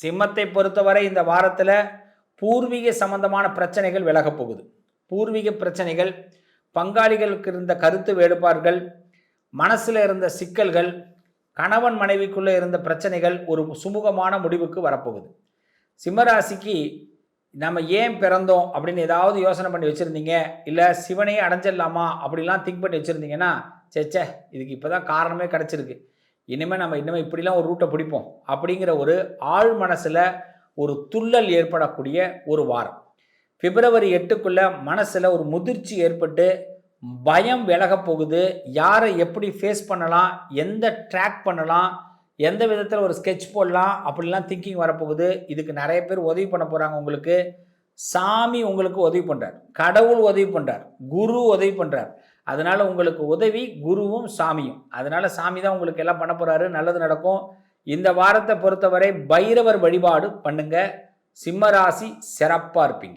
சிம்மத்தை பொறுத்தவரை இந்த வாரத்தில் பூர்வீக சம்பந்தமான பிரச்சனைகள் விலகப் போகுது. பூர்வீக பிரச்சனைகள், பங்காளிகளுக்கு இருந்த கருத்து வேறுபாடுகள், மனசில் இருந்த சிக்கல்கள், கணவன் மனைவிக்குள்ளே இருந்த பிரச்சனைகள் ஒரு சுமூகமான முடிவுக்கு வரப்போகுது. சிம்மராசிக்கு நம்ம ஏன் பிறந்தோம் அப்படின்னு ஏதாவது யோசனை பண்ணி வச்சுருந்தீங்க, இல்லை சிவனையே அடைஞ்சிடலாமா அப்படிலாம் திங்க் பண்ணி வச்சுருந்தீங்கன்னா, சேச்சே இதுக்கு இப்போ தான் காரணமே கிடச்சிருக்கு, இனிமேல் இப்படிலாம் ஒரு ரூட்டை பிடிப்போம் அப்படிங்கிற ஒரு ஆழ் மனசில் ஒரு துள்ளல் ஏற்படக்கூடிய ஒரு வாரம். பிப்ரவரி 8க்குள்ளே மனசில் ஒரு முதிர்ச்சி ஏற்பட்டு பயம் விலக போகுது. யாரை எப்படி ஃபேஸ் பண்ணலாம், எந்த ட்ராக் பண்ணலாம், எந்த விதத்தில் ஒரு ஸ்கெட்ச் போடலாம் அப்படிலாம் திங்கிங் வரப்போகுது. இதுக்கு நிறைய பேர் உதவி பண்ண போகிறாங்க. உங்களுக்கு சாமி உங்களுக்கு உதவி பண்ணுறார், கடவுள் உதவி பண்ணுறார், குரு உதவி பண்ணுறார். அதனால் உங்களுக்கு உதவி குருவும் சாமியும். அதனால் சாமி தான் உங்களுக்கு எல்லாம் பண்ண போகிறாரு, நல்லது நடக்கும். இந்த வாரத்தை பொறுத்தவரை பைரவர் வழிபாடு பண்ணுங்க. சிம்மராசி சிறப்பாக இருப்பீங்க.